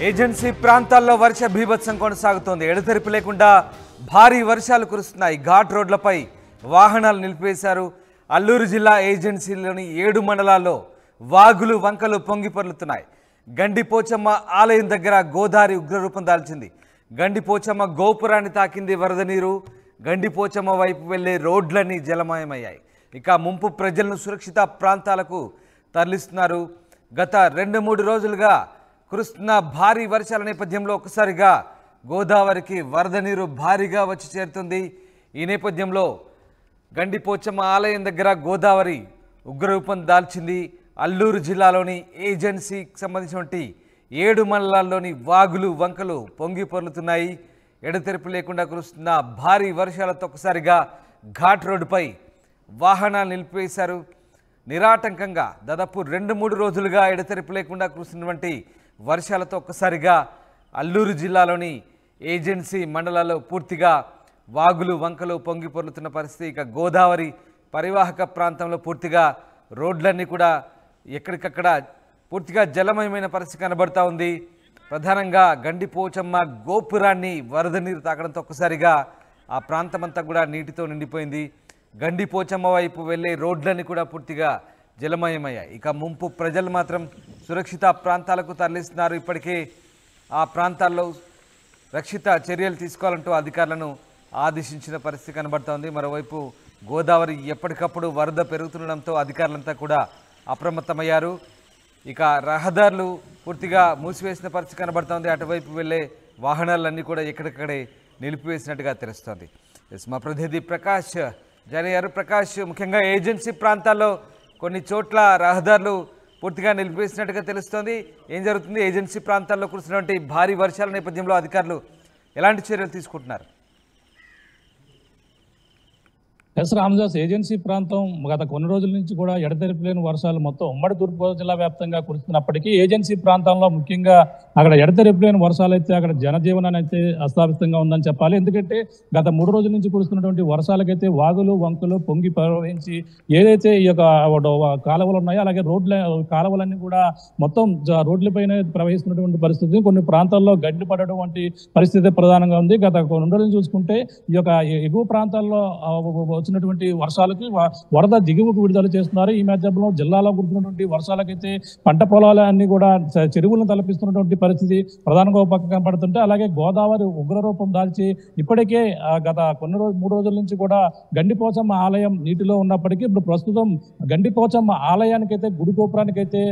Agency ప్రాంతాల్లో వర్ష బీభత్సం కొనసాగుతోంది. ఎడతెరిపి లేకుండా భారీ వర్షాలు కురుస్తున్నాయి. ఘాట్ రోడ్లపై వాహనాలు నిలిపివేశారు. అల్లూరు జిల్లా ఏజెన్సీలోని 7 మండలాల్లో వాగులు వంకలు పొంగిపొర్లుతున్నాయి. గండిపోచమ్మ ఆలయం దగ్గర గోదావరి ఉగ్రరూపం దాల్చింది. గండిపోచమ్మ గోపురాన్ని తాకింది వరద నీరు. గండిపోచమ్మ వైపు వెళ్లే రోడ్లన్నీ జలమయమయ్యాయి. ఇక ముంపు ప్రజలను సురక్షిత ప్రాంతాలకు తరలిస్తున్నారు. గత 2-3 రోజులుగా కురుస్తున్న భారీ వర్షాల నేపథ్యంలో ఒక్కసారిగా గోదావరికి వరద నీరు భారీగా వచ్చి చేరుతుంది. ఈ నేపథ్యంలో గండిపోచమ్మ ఆలయం దగ్గర గోదావరి ఉగ్రరూపం దాల్చింది. అల్లూరు జిల్లాలోని ఏజెన్సీకి సంబంధించినటువంటి 7 మండలాల్లోని వాగులు వంకలు పొంగి పొర్లుతున్నాయి. ఎడతెరిపి లేకుండా కురుస్తున్న భారీ వర్షాలతో ఒక్కసారిగా ఘాట్ రోడ్డుపై వాహనాలు నిలిపివేశారు. నిరాటంకంగా దాదాపు 2-3 రోజులుగా ఎడతెరిపి లేకుండా కురుస్తున్నటువంటి వర్షాలతో ఒక్కసారిగా అల్లూరు జిల్లాలోని ఏజెన్సీ మండలాల్లో పూర్తిగా వాగులు వంకలు పొంగి పొర్లుతున్న పరిస్థితి. ఇక గోదావరి పరివాహక ప్రాంతంలో పూర్తిగా రోడ్లన్నీ కూడా ఎక్కడికక్కడ పూర్తిగా జలమయమైన పరిస్థితి కనబడతా ఉంది. ప్రధానంగా గండిపోచమ్మ గోపురాన్ని వరద నీరు తాకడంతో ఒక్కసారిగా ఆ ప్రాంతమంతా కూడా నీటితో నిండిపోయింది. గండిపోచమ్మ వైపు వెళ్ళే రోడ్లన్నీ కూడా పూర్తిగా జలమయమయ్యాయి. ఇక ముంపు ప్రజలు మాత్రం సురక్షిత ప్రాంతాలకు తరలిస్తున్నారు. ఇప్పటికే ఆ ప్రాంతాల్లో రక్షిత చర్యలు తీసుకోవాలంటూ అధికారులను ఆదేశించిన పరిస్థితి కనబడుతోంది. మరోవైపు గోదావరి ఎప్పటికప్పుడు వరద పెరుగుతుండడంతో అధికారులంతా కూడా అప్రమత్తమయ్యారు. ఇక రహదారులు పూర్తిగా మూసివేసిన పరిస్థితి కనబడుతోంది. అటువైపు వెళ్ళే వాహనాలన్నీ కూడా ఎక్కడికక్కడే నిలిపివేసినట్టుగా తెలుస్తోంది. మా ప్రతినిధి ప్రకాష్ జాయిన్ అయ్యారు. ప్రకాష్, ముఖ్యంగా ఏజెన్సీ ప్రాంతాల్లో కొన్ని చోట్ల రహదారులు పూర్తిగా నిలిపివేసినట్టుగా తెలుస్తోంది. ఏం జరుగుతుంది? ఏజెన్సీ ప్రాంతాల్లో కురుస్తున్నటువంటి భారీ వర్షాల నేపథ్యంలో అధికారులు ఎలాంటి చర్యలు తీసుకుంటున్నారు? ఎస్ రామదాస్, ఏజెన్సీ ప్రాంతం గత కొన్ని రోజుల నుంచి కూడా ఎడతెరిపి లేని వర్షాలు మొత్తం ఉమ్మడి తూర్పుగోదావరి జిల్లా వ్యాప్తంగా కురుస్తున్నప్పటికీ ఏజెన్సీ ప్రాంతంలో ముఖ్యంగా అక్కడ ఎడతెరిపి లేని వర్షాలు అయితే అక్కడ జనజీవనాన్ని అయితే అస్తావ్యస్తంగా ఉందని చెప్పాలి. ఎందుకంటే గత 3 రోజుల నుంచి కురుస్తున్నటువంటి వర్షాలకైతే వాగులు వంకలు పొంగి ప్రవహించి ఏదైతే ఈ యొక్క కాలువలు ఉన్నాయో అలాగే కాలువలన్నీ కూడా మొత్తం రోడ్లపైన ప్రవహిస్తున్నటువంటి పరిస్థితి. కొన్ని ప్రాంతాల్లో గడ్డి పడడం వంటి పరిస్థితి ప్రధానంగా ఉంది. గత కొన్ని రోజులు చూసుకుంటే ఈ యొక్క ఎగువ ప్రాంతాల్లో వచ్చినటువంటి వర్షాలకి వరద దిగువకు విడుదల చేస్తున్నారు. ఈ నేపథ్యంలో జిల్లాలో కురుస్తున్నటువంటి వర్షాలకైతే పంట పొలాలన్నీ కూడా చెరువులను తలపిస్తున్నటువంటి పరిస్థితి ప్రధానంగా ఒక పక్క కనపడుతుంటే, అలాగే గోదావరి ఉగ్రరూపం దాల్చి ఇప్పటికే గత 3 రోజుల నుంచి కూడా గండిపోచమ్మ ఆలయం నీటిలో ఉన్నప్పటికీ ఇప్పుడు ప్రస్తుతం గండిపోచమ్మ ఆలయానికైతే గుడి గోపురానికైతే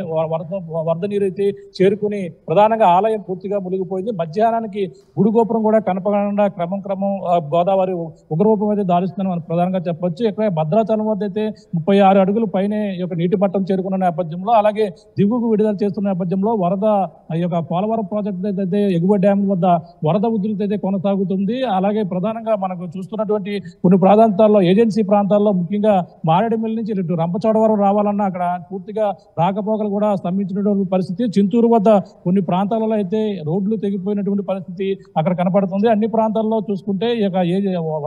వరద నీరు అయితే చేరుకుని ప్రధానంగా ఆలయం పూర్తిగా మునిగిపోయింది. మధ్యాహ్నానికి గుడి గోపురం కూడా కనపడకుండా క్రమం గోదావరి ఉగ్రరూపం అయితే దాలుస్తుందని మనం ప్రధానంగా చెప్పొచ్చు. ఇక్కడ భద్రాచలం వద్ద అయితే 36 అడుగులు పైనే ఈ యొక్క నీటి మట్టం చేరుకున్న నేపథ్యంలో, అలాగే దిగువకు విడుదల చేస్తున్న నేపథ్యంలో వరద ఈ యొక్క పోలవరం ప్రాజెక్టు అయితే ఎగువ డ్యామ్ వద్ద వరద ఉధృతి అయితే కొనసాగుతుంది. అలాగే ప్రధానంగా మనకు చూస్తున్నటువంటి కొన్ని ప్రాంతాల్లో ఏజెన్సీ ప్రాంతాల్లో ముఖ్యంగా మారేడుమిల్లి నుంచి ఇటు రంపచోడవరం రావాలన్నా అక్కడ పూర్తిగా రాకపోకలు కూడా స్తంభించినటువంటి పరిస్థితి. చింతూరు వద్ద కొన్ని ప్రాంతాలలో అయితే రోడ్లు తెగిపోయినటువంటి పరిస్థితి అక్కడ కనపడుతుంది. అన్ని ప్రాంతాల్లో చూసుకుంటే ఈ యొక్క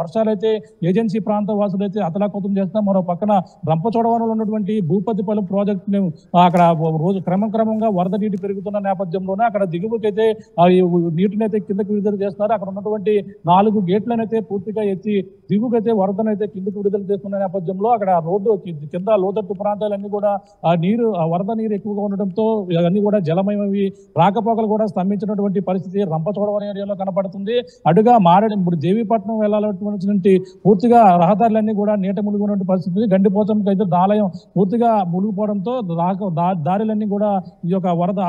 వర్షాలు అయితే ఏజెన్సీ ప్రాంత వాసులు అయితే అతలాకుతం చేస్తున్నా. మరో పక్కన రంపచోడవరంలో ఉన్నటువంటి భూపతిపాలెం ప్రాజెక్టుని అక్కడ రోజు క్రమంగా వరద నీటి పెరుగుతున్న నేపథ్యంలోనే అక్కడ దిగువకైతే నీటిని అయితే కిందకి విడుదల చేస్తున్నారు. అక్కడ ఉన్నటువంటి 4 గేట్లను అయితే పూర్తిగా ఎత్తి దిగువకైతే వరదను అయితే కిందకి విడుదల చేస్తున్న నేపథ్యంలో అక్కడ రోడ్డు కింద లోతట్టు ప్రాంతాలన్నీ కూడా వరద నీరు ఎక్కువగా ఉండడంతో అన్ని కూడా జలమయమవి, రాకపోకలు కూడా స్తంభించినటువంటి పరిస్థితి రంపచోడవరం ఏరియాలో కనపడుతుంది. అటుగా ఇప్పుడు దేవీపట్నం వెళ్ళాల్సినటువంటి పూర్తిగా రహదారులన్నీ కూడా నీట మునిగినటువంటి పరిస్థితి. గండిపోచమ్మకి అయితే ఆలయం పూర్తిగా మునిగిపోవడంతో దారులన్నీ కూడా ఈ యొక్క వరద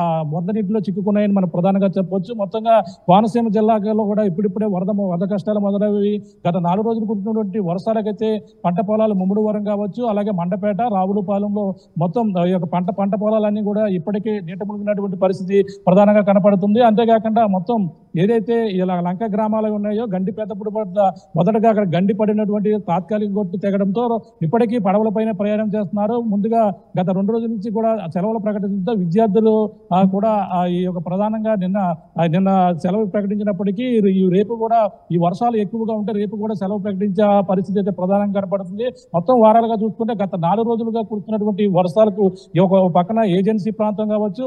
నీటిలో చిక్కుకున్నాయని మనం ప్రధానంగా చెప్పవచ్చు. మొత్తంగా కోనసీమ జిల్లాలో కూడా ఇప్పుడిప్పుడే వరద కష్టాలు మొదలయ్యి గత 4 రోజులు కురిసినటువంటి వర్షాలకైతే పంట పొలాలు ముమ్మడివరం కావచ్చు, అలాగే మండపేట రావులపాలెంలో మొత్తం ఈ యొక్క పంట పొలాలన్నీ కూడా ఇప్పటికే నీట మునిగినటువంటి పరిస్థితి ప్రధానంగా కనపడుతుంది. అంతేకాకుండా మొత్తం ఏదైతే ఇలా లంక గ్రామాలు ఉన్నాయో గండిపేటప్పుడు మొదటగా అక్కడ గండి పడినటువంటి తాత్కాలిక గొట్టు తెగడంతో ఇప్పటికీ పడవలపైన ప్రయాణం చేస్తున్నారు. ముందుగా గత 2 రోజుల నుంచి కూడా సెలవులు ప్రకటించడంతో విద్యార్థులు కూడా ఈ యొక్క ప్రధానంగా నిన్న సెలవు ప్రకటించినప్పటికీ రేపు కూడా ఈ వర్షాలు ఎక్కువగా ఉంటే రేపు కూడా సెలవు ప్రకటించే పరిస్థితి అయితే ప్రధానంగా కనపడుతుంది. మొత్తం వారాలుగా చూసుకుంటే గత 4 రోజులుగా కురుస్తున్నటువంటి వర్షాలకు ఒక పక్కన ఏజెన్సీ ప్రాంతం కావచ్చు,